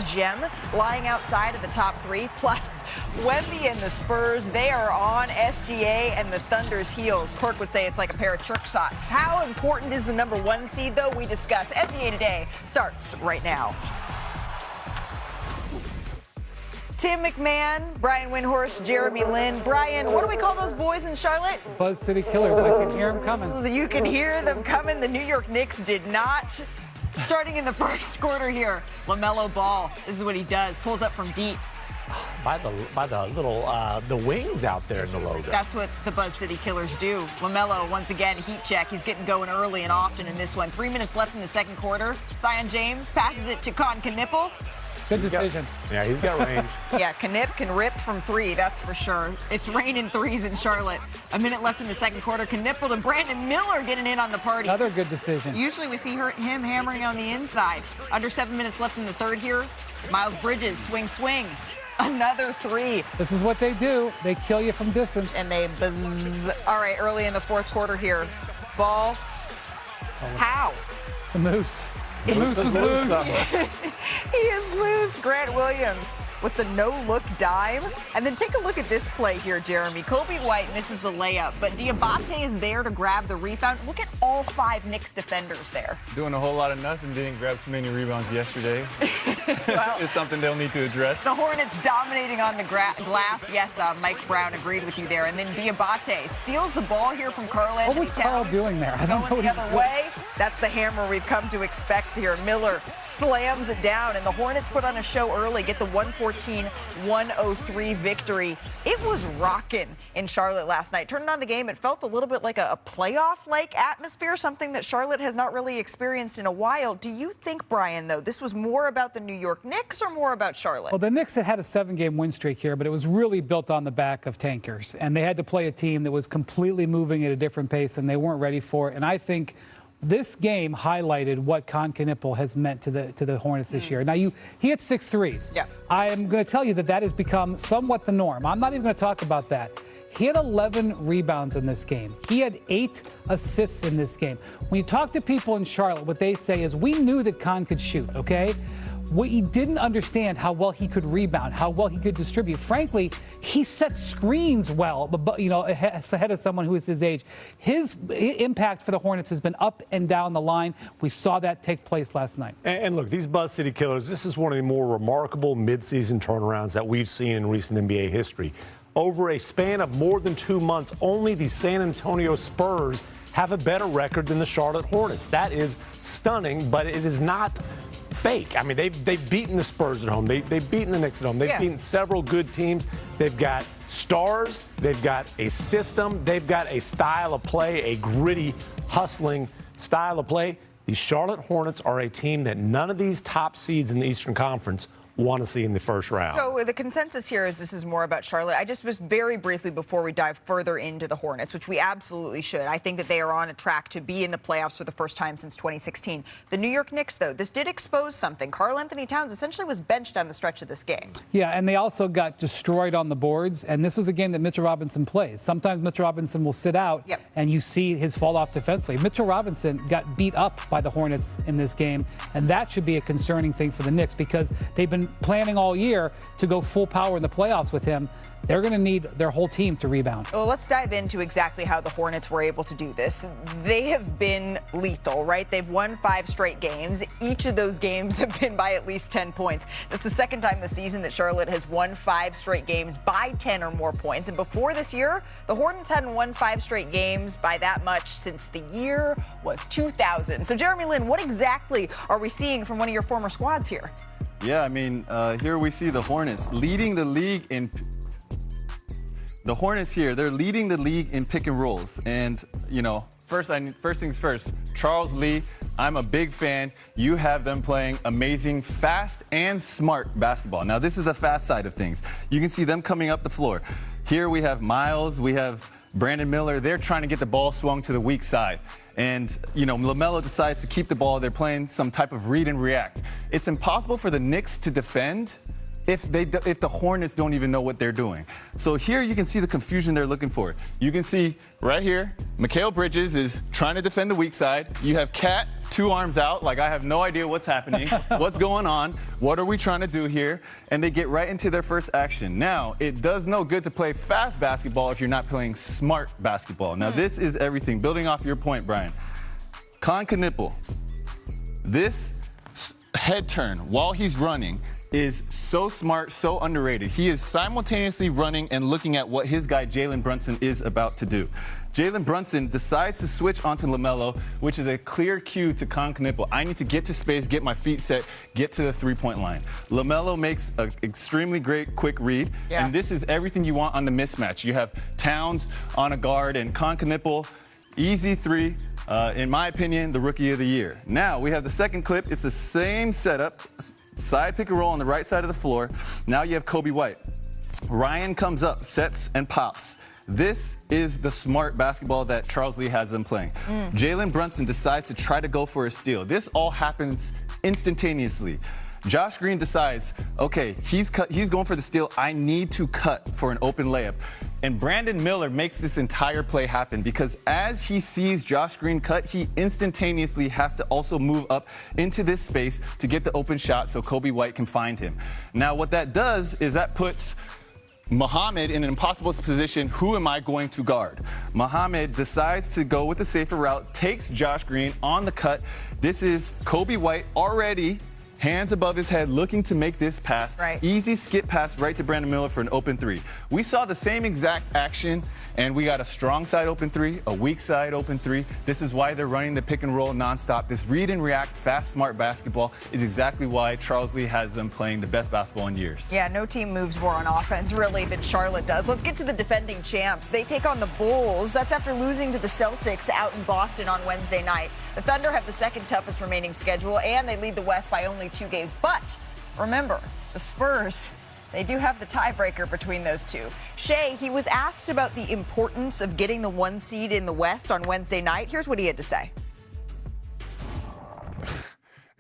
gem lying outside of the top three. Plus, Wemby and the Spurs, they are on SGA and the Thunder's heels. Cork would say it's like a pair of church socks. How important is the #1 seed, though? We discuss. NBA Today starts right now. Tim McMahon, Brian Windhorst, Jeremy Lin. Brian, what do we call those boys in Charlotte? Buzz City Killers. I can hear them coming. You can hear them coming. The New York Knicks did not. Starting in the first quarter here, LaMelo Ball. This is what he does. Pulls up from deep. By the little the wings out there in the logo. That's what the Buzz City Killers do. LaMelo, once again, heat check. He's getting going early and often in this one. 3 minutes left in the second quarter. Zion James passes it to Con Knipple. Good decision. He's got range. Yeah, Knip can rip from three, that's for sure. It's raining threes in Charlotte. A minute left in the second quarter. Knipple to Brandon Miller getting in on the party. Another good decision. Usually we see him hammering on the inside. Under 7 minutes left in the third here. Miles Bridges, swing. Another three. This is what they do. They kill you from distance. And they buzz. All right, early in the fourth quarter here. Ball. How? The Moose. The Moose was loose. He is loose. Grant Williams with the no-look dime. And then take a look at this play here, Jeremy. Kobe White misses the layup, but Diabate is there to grab the rebound. Look at all 5 Knicks defenders there. Doing a whole lot of nothing. Didn't grab too many rebounds yesterday. Well, it's something they'll need to address. The Hornets dominating on the glass. Yes, Mike Brown agreed with you there. And then Diabate steals the ball here from Karl Anthony What was Karl doing there? I don't know. Going the other way. That's the hammer we've come to expect here. Miller slams it down, and the Hornets put on a show early, get the 114-103 victory. It was rocking in Charlotte last night. Turning on the game, it felt a little bit like a playoff-like atmosphere, something that Charlotte has not really experienced in a while. Do you think, Brian, though, this was more about the New York Knicks or more about Charlotte? Well, the Knicks had a 7-game win streak here, but it was really built on the back of tankers. And they had to play a team that was completely moving at a different pace, and they weren't ready for it. And I think this game highlighted what Con Knipple has meant to the Hornets this year. Now, he hit 6 threes. Yeah. I am going to tell you that has become somewhat the norm. I'm not even going to talk about that. He had 11 rebounds in this game. He had 8 assists in this game. When you talk to people in Charlotte, what they say is, we knew that Con could shoot, okay? We didn't understand how well he could rebound, how well he could distribute. Frankly, he set screens well, but ahead of someone who is his age. His impact for the Hornets has been up and down the line. We saw that take place last night. And look, these Buzz City Killers, this is one of the more remarkable midseason turnarounds that we've seen in recent NBA history. Over a span of more than 2 months, only the San Antonio Spurs have a better record than the Charlotte Hornets. That is stunning, but it is not fake. I mean, they've beaten the Spurs at home. They've beaten the Knicks at home. They've beaten several good teams. They've got stars. They've got a system. They've got a style of play, a gritty, hustling style of play. The Charlotte Hornets are a team that none of these top seeds in the Eastern Conference want to see in the first round. So the consensus here is this is more about Charlotte. I just was very briefly before we dive further into the Hornets, which we absolutely should. I think that they are on a track to be in the playoffs for the first time since 2016. The New York Knicks, though, this did expose something. Karl Anthony Towns essentially was benched on the stretch of this game. Yeah, and they also got destroyed on the boards, and this was a game that Mitchell Robinson plays. Sometimes Mitchell Robinson will sit out, and you see his fall off defensively. Mitchell Robinson got beat up by the Hornets in this game, and that should be a concerning thing for the Knicks because they've been planning all year to go full power in the playoffs with him. They're going to need their whole team to rebound. Well, let's dive into exactly how the Hornets were able to do this. They have been lethal, right? They've won 5 straight games. Each of those games have been by at least 10 points. That's the second time this season that Charlotte has won 5 straight games by 10 or more points. And before this year, the Hornets hadn't won 5 straight games by that much since the year was 2000. So, Jeremy Lin, what exactly are we seeing from one of your former squads here? Yeah, I mean, here we see the Hornets leading the league in. The Hornets here, they're leading the league in pick and rolls. And, you know, first things first, Charles Lee, I'm a big fan. You have them playing amazing, fast, and smart basketball. Now, this is the fast side of things. You can see them coming up the floor. Here we have Miles, we have Brandon Miller. They're trying to get the ball swung to the weak side. And, you know, LaMelo decides to keep the ball. They're playing some type of read and react. It's impossible for the Knicks to defend if the Hornets don't even know what they're doing. So here you can see the confusion they're looking for. You can see right here, Mikal Bridges is trying to defend the weak side. You have Cat two arms out, like I have no idea what's happening, what's going on, what are we trying to do here, and they get right into their first action. Now, it does no good to play fast basketball if you're not playing smart basketball. Now, this is everything. Building off your point, Brian. Knipple, this head turn while he's running is so smart, so underrated. He is simultaneously running and looking at what his guy Jalen Brunson is about to do. Jalen Brunson decides to switch onto LaMelo, which is a clear cue to Knipple. I need to get to space, get my feet set, get to the three-point line. LaMelo makes an extremely great quick read, and this is everything you want on the mismatch. You have Towns on a guard and Knipple, easy three. In my opinion, the rookie of the year. Now we have the second clip. It's the same setup, side pick and roll on the right side of the floor. Now you have Coby White. Ryan comes up, sets and pops. This is the smart basketball that Charles Lee has them playing. Jalen Brunson decides to try to go for a steal. This all happens instantaneously. Josh Green decides, okay, he's going for the steal. I need to cut for an open layup. And Brandon Miller makes this entire play happen because as he sees Josh Green cut, he instantaneously has to also move up into this space to get the open shot so Coby White can find him. Now, what that does is that puts Muhammad in an impossible position. Who am I going to guard? Muhammad decides to go with the safer route, takes Josh Green on the cut. This is Coby White already hands above his head, looking to make this pass. Right. Easy skip pass right to Brandon Miller for an open three. We saw the same exact action, and we got a strong side open three, a weak side open three. This is why they're running the pick and roll nonstop. This read and react, fast, smart basketball is exactly why Charles Lee has them playing the best basketball in years. Yeah, no team moves more on offense, really, than Charlotte does. Let's get to the defending champs. They take on the Bulls. That's after losing to the Celtics out in Boston on Wednesday night. The Thunder have the second toughest remaining schedule, and they lead the West by only 2 games. But remember, the Spurs, they do have the tiebreaker between those two. Shea, he was asked about the importance of getting the 1 seed in the West on Wednesday night. Here's what he had to say.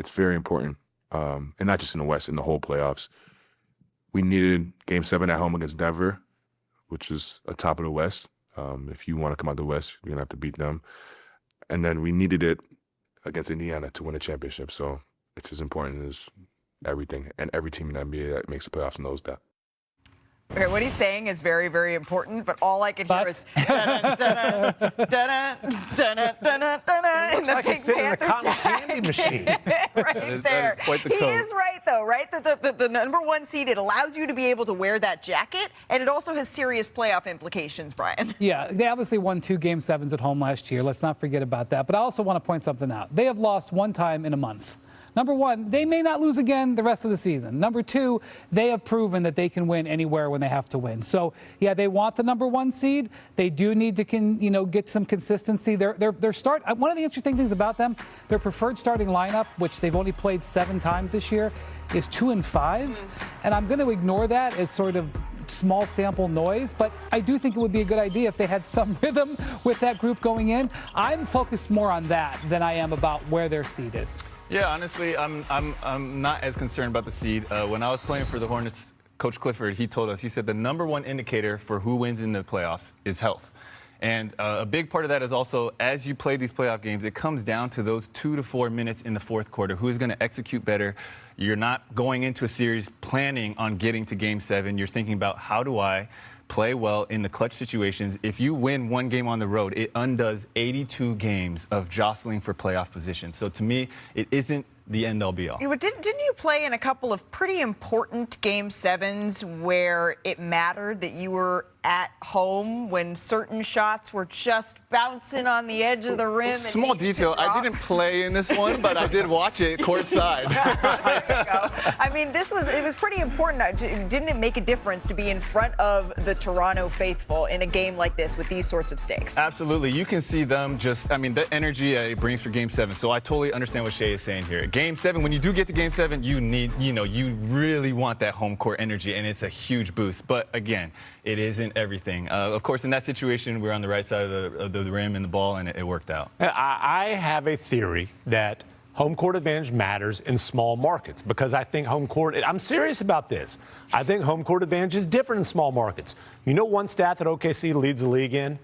It's very important, and not just in the West, in the whole playoffs. We needed Game 7 at home against Denver, which is a top of the West. If you want to come out of the West, you're going to have to beat them. And then we needed it against Indiana to win a championship. So it's as important as everything. And every team in the NBA that makes the playoffs knows that. Okay, what he's saying is very, very important, but all I can hear is dun-dun, dun-dun, dun-dun, dun-dun, dun-dun, dun-dun, in the Like Pink he's sitting in the Panther cotton candy machine. right there. That is quite the he code. is right, though, right? The number 1 seed, it allows you to be able to wear that jacket, and it also has serious playoff implications, Brian. Yeah, they obviously won 2 Game 7s at home last year. Let's not forget about that. But I also want to point something out. They have lost 1 time in a month. Number 1, they may not lose again the rest of the season. Number 2, they have proven that they can win anywhere when they have to win. So, yeah, they want the number 1 seed. They do need to, get some consistency. One of the interesting things about them, their preferred starting lineup, which they've only played 7 times this year, is 2 and 5. And I'm going to ignore that as sort of small sample noise, but I do think it would be a good idea if they had some rhythm with that group going in. I'm focused more on that than I am about where their seed is. Yeah, honestly, I'm not as concerned about the seed. When I was playing for the Hornets, Coach Clifford, he told us, he said the number 1 indicator for who wins in the playoffs is health. And a big part of that is also, as you play these playoff games, it comes down to those 2 to 4 minutes in the fourth quarter. Who is going to execute better? You're not going into a series planning on getting to Game 7. You're thinking about, how do I play well in the clutch situations? If you win 1 game on the road, it undoes 82 games of jostling for playoff position. So to me, it isn't the end-all be-all. Didn't you play in a couple of pretty important Game 7s where it mattered that you were at home when certain shots were just bouncing on the edge of the rim? Small detail, I didn't play in this one, but I did watch it courtside. There you go. I mean, it was pretty important. Didn't it make a difference to be in front of the Toronto faithful in a game like this with these sorts of stakes? Absolutely. You can see them the energy it brings for Game 7. So I totally understand what Shea is saying here. Game 7, when you do get to Game 7, you need, you really want that home court energy, and it's a huge boost. But again, it isn't everything. Of course, in that situation, we're on the right side of the rim and the ball, and it worked out. I have a theory that home court advantage matters in small markets because I think I'm serious about this. I think home court advantage is different in small markets. You know one stat that OKC leads the league in?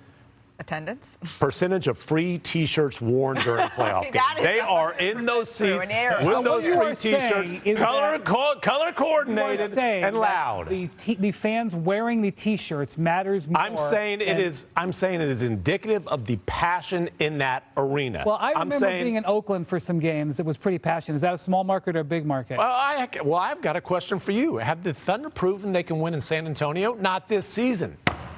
Attendance? Percentage of free T-shirts worn during playoff games. That is They are in those true, seats an error. with What those you free are saying T-shirts, is color coordinated and that loud. The fans wearing the T-shirts matters more. I'm saying it is indicative of the passion in that arena. Well, I remember being in Oakland for some games that was pretty passionate. Is that a small market or a big market? Well, I've got a question for you. Have the Thunder proven they can win in San Antonio? Not this season,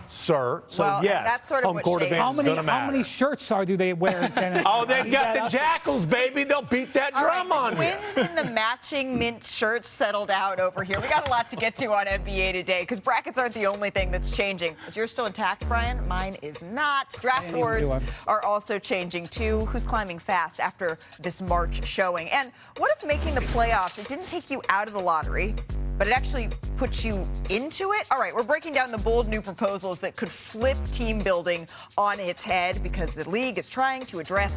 sir. So Well, yes, that's sort of home what court shapes- advantage is going to matter. How many shirts do they wear in San Antonio? Oh, they've got the Jackals, baby. They'll beat that All drum right, on the you. Twins and the matching mint shirts settled out over here. We got a lot to get to on NBA today because brackets aren't the only thing that's changing. Is yours still intact, Brian? Mine is not. Draft boards are also changing too. Who's climbing fast after this March showing? And what if making the playoffs, it didn't take you out of the lottery, but it actually puts you into it? All right, we're breaking down the bold new proposals that could flip team building on its head because the league is trying to address